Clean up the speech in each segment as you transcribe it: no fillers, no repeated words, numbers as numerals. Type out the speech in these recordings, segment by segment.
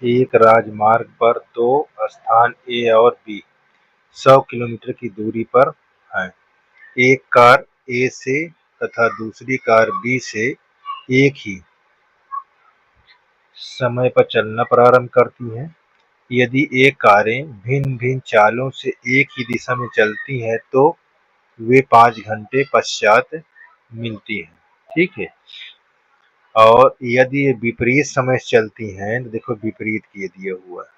एक राजमार्ग पर दो स्थान ए और बी 100 किलोमीटर की दूरी पर हैं। एक कार ए से तथा दूसरी कार बी से एक ही समय पर चलना प्रारंभ करती हैं। यदि ये कारें भिन्न-भिन्न चालों से एक ही दिशा में चलती हैं तो वे 5 घंटे पश्चात मिलती हैं। ठीक है? और यदि ये विपरीत समय से चलती हैं, तो देखो विपरीत ये दिया हुआ है,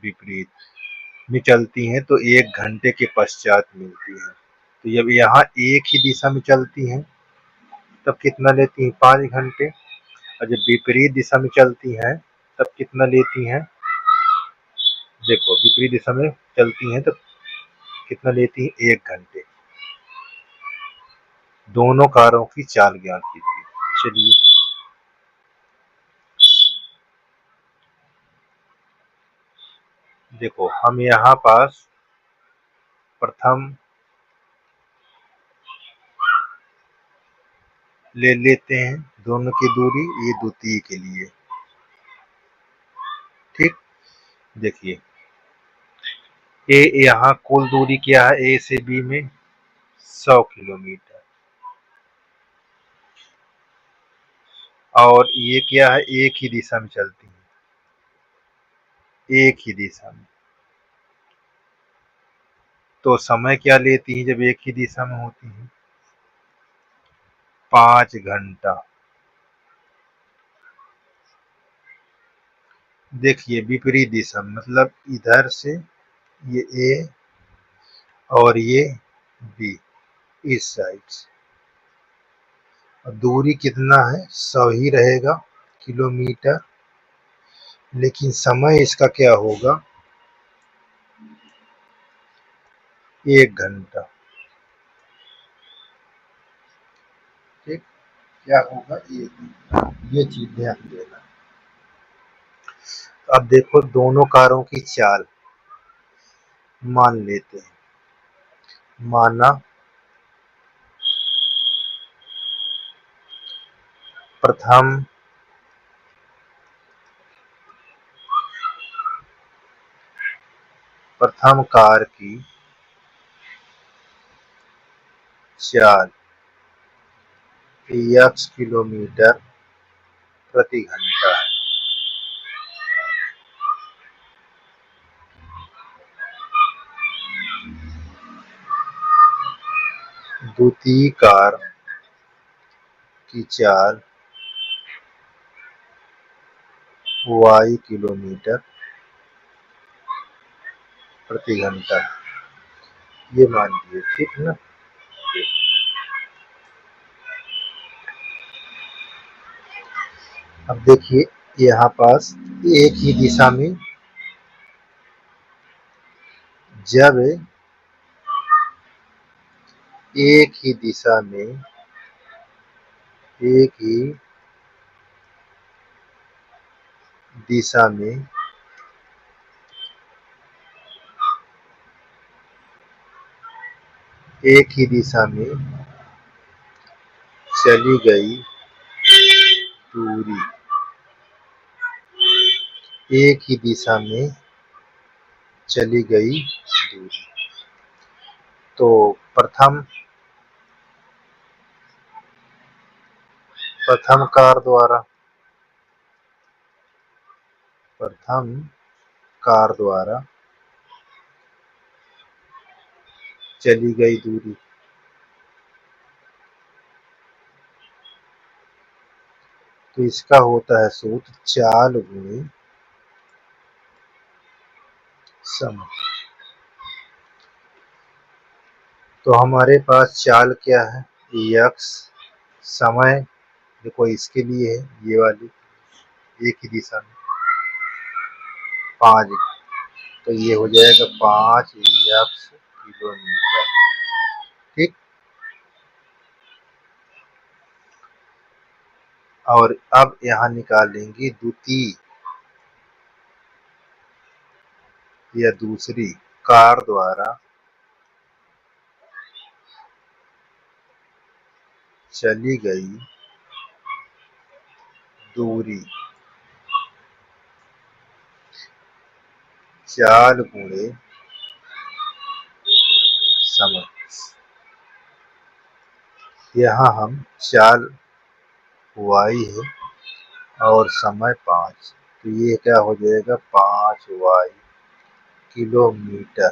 विपरीत में चलती हैं तो 1 घंटे के पश्चात मिलती हैं। तो जब यहाँ एक ही दिशा में चलती हैं, तब कितना लेती हैं? 5 घंटे। और जब विपरीत दिशा में चलती हैं, तब कितना लेती हैं? देखो विपरीत दिशा में चलती हैं, तब कितना लेती हैं? 1 घंटे। दोनों कारों की चाल ज्ञात कीजिए। चलिए, देखो हम यहाँ पास प्रथम ले लेते हैं दोनों की दूरी, ये द्वितीय के लिए। ठीक, देखिए ए यहाँ कुल दूरी क्या है? ए से बी में 100 किलोमीटर। और ये क्या है? एक ही दिशा में चलती है, एक ही दिशा में। तो समय क्या लेती है जब एक ही दिशा में होती है? 5 घंटा। देखिए विपरीत दिशा में, मतलब इधर से ये ए और ये बी, इस साइड से। और दूरी कितना है? 100 ही रहेगा किलोमीटर, लेकिन समय इसका क्या होगा? 1 घंटा। ठीक, क्या होगा? 1 घंटा। ये चीज ध्यान देना। अब देखो दोनों कारों की चाल मान लेते हैं। माना प्रथम कार की चाल x किलोमीटर प्रति घंटा है। द्वितीय कार की चाल y किलोमीटर प्रति घंटा, ये मान लीजिए। ठीक है ना? अब देखिए यहाँ पास एक ही दिशा में, जब एक ही दिशा में, एक ही दिशा में एक ही दिशा में चली गई दूरी, एक ही दिशा में चली गई दूरी, तो प्रथम प्रथम कार द्वारा चली गई दूरी, तो इसका होता है सूत्र चाल गुणे समय। तो हमारे पास चाल क्या है? x, समय देखो इसके लिए है, ये वाली एक ही दिशा में 5, तो ये हो जाएगा 5 x किलोमीटर। ठीक, और अब यहाँ निकालेंगे द्वितीय या दूसरी कार द्वारा चली गई दूरी, चाल गुणे समय। यहाँ हम चाल y है और समय 5, तो ये क्या हो जाएगा 5y किलोमीटर।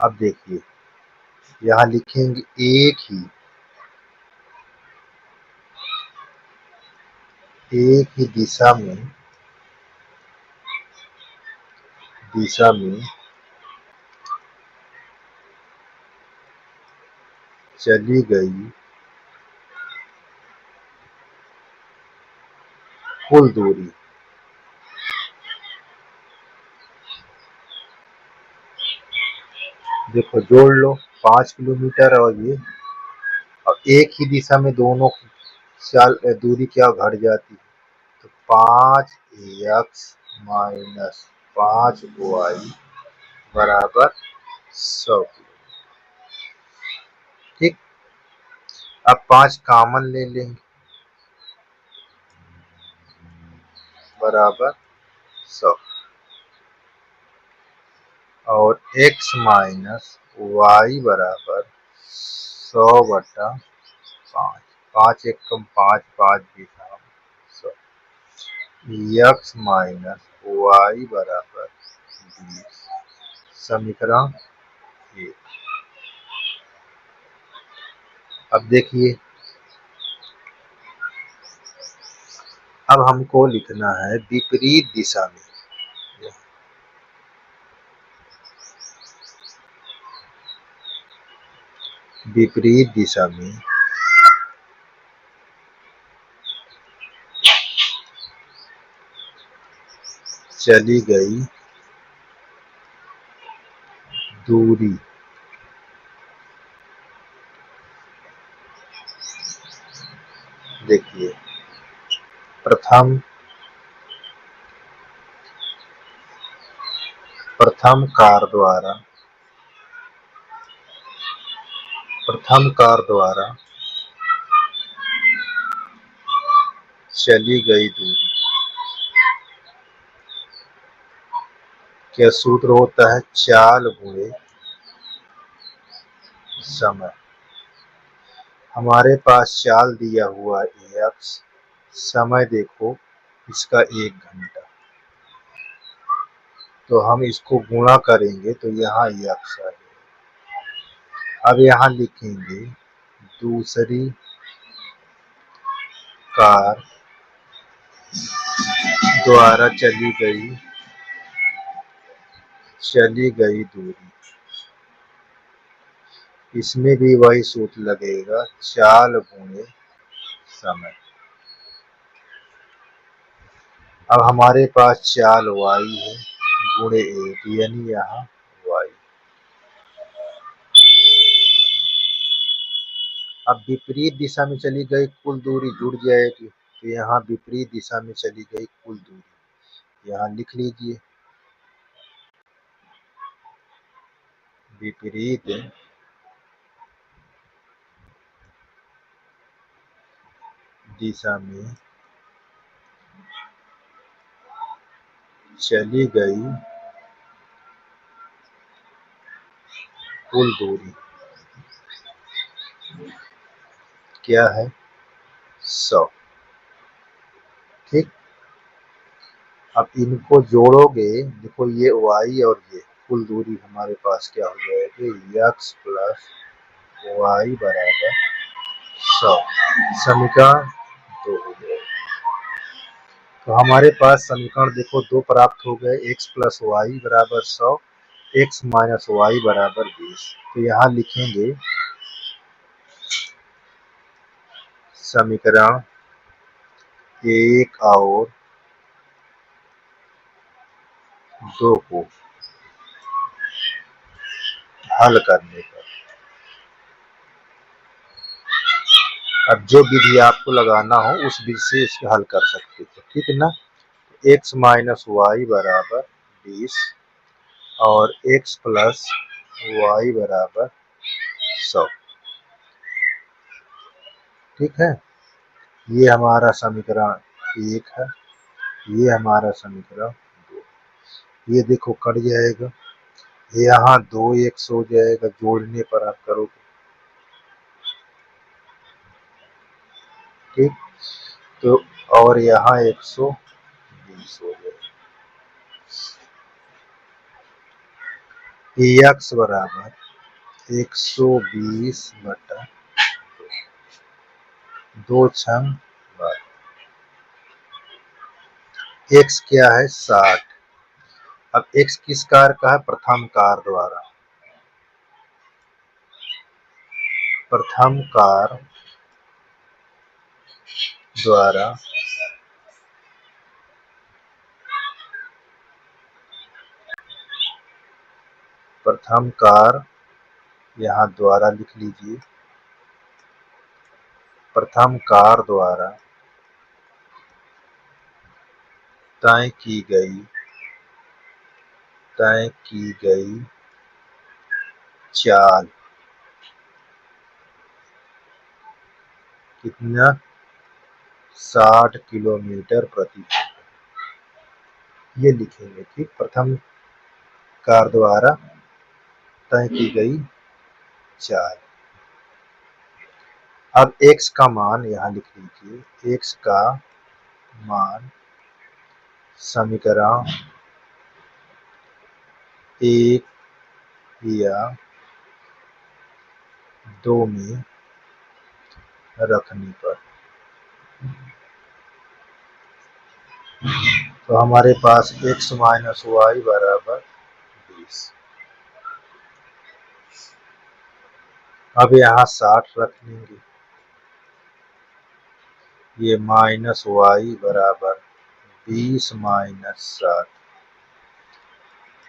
अब देखिए यहाँ लिखेंगे एक ही दिशा में चली गई कुल दूरी। देखो जोड़ लो 5 किलोमीटर और ये, और एक ही दिशा में दोनों चाल दूरी क्या घट जाती है, तो 5x माइनस 5y बराबर 100। ठीक, अब 5 कॉमन ले लेंगे बराबर 100, और x माइनस वाई बराबर 100/5। 5 एकम 5, 5 बीघा 100। x माइनस वाई बराबर 20। समीकरण 1। अब देखिए, अब हमको लिखना है विपरीत दिशा में। विपरीत दिशा में चली गई दूरी। देखिए प्रथम कार द्वारा चली गई दूरी क्या सूत्र होता है, चाल गुणे समय। हमारे पास चाल दिया हुआ x, समय देखो इसका 1 घंटा, तो हम इसको गुणा करेंगे तो यहाँ x आ जाएगा। अब यहाँ लिखेंगे दूसरी कार द्वारा चली गई दूरी, इसमें भी वही सूत्र लगेगा, चाल गुणे समय। अब हमारे पास चाल y है गुणे 1, यानी यहाँ y। अब विपरीत दिशा में चली गई कुल दूरी जुड़ जाएगी, तो यहाँ विपरीत दिशा में चली गई कुल दूरी यहाँ लिख लीजिए। विपरीत दिशा में चली गई कुल दूरी क्या है, 100। ठीक, अब इनको जोड़ोगे, देखो ये y और ये कुल दूरी हमारे पास क्या हो जाएगी, x प्लस वाई बराबर 100। समीकरण 2 हो जाएगा। तो हमारे पास समीकरण देखो 2 प्राप्त हो गए, x प्लस वाई बराबर 100, x माइनस वाई बराबर 20। तो यहाँ लिखेंगे समीकरण 1 और 2 को हल करने पर, अब जो विधि आपको लगाना हो उस विधि से इसको हल कर सकते थे, ठीक है ना। x माइनस वाई बराबर 20 और x प्लस वाई बराबर 100। ठीक है। ये हमारा समीकरण 1 है, ये हमारा समीकरण 2। ये देखो कट जाएगा, यहाँ 2 1 हो जाएगा, जोड़ने पर आप करोगे, ठीक। तो और यहाँ 120 हो जाएगा। x बराबर 120 बटा 2 छंग 12। x क्या है 60। अब x किस कार का है, प्रथम कार द्वारा। प्रथम कार द्वारा प्रथम कार, यहाँ द्वारा लिख लीजिए, प्रथम कार द्वारा तय की गई चाल कितना 60 किलोमीटर प्रति घंटा, ये लिखेंगे, ठीक। प्रथम कार द्वारा तय की गई चाल। अब x का मान यहाँ लिख लीजिए, x का मान समीकरण 1 या 2 में रखने पर, तो हमारे पास x माइनस वाई बराबर 20। अब यहाँ 60 रख लेंगे, ये माइनस वाई बराबर 20 माइनस 60,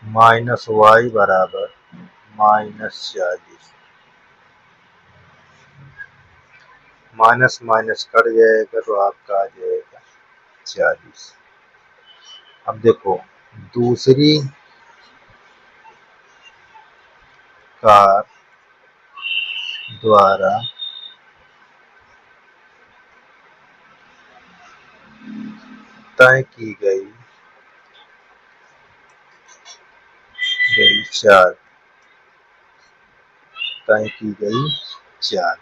माइनस वाई बराबर माइनस 40। माइनस माइनस कट जाएगा तो आपका आ जाएगा 40। अब देखो दूसरी कार द्वारा तय की गई चाल, तय की गई चाल,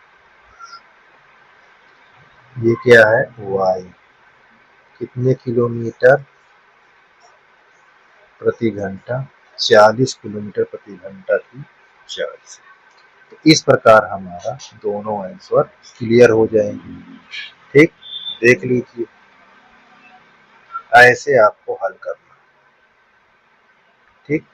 ये क्या है y, कितने किलोमीटर प्रति घंटा, 40 किलोमीटर प्रति घंटा की चाल से। तो इस प्रकार हमारा दोनों आंसर क्लियर हो जाएंगे, ठीक। देख लीजिए, ऐसे आपको हल करना, ठीक।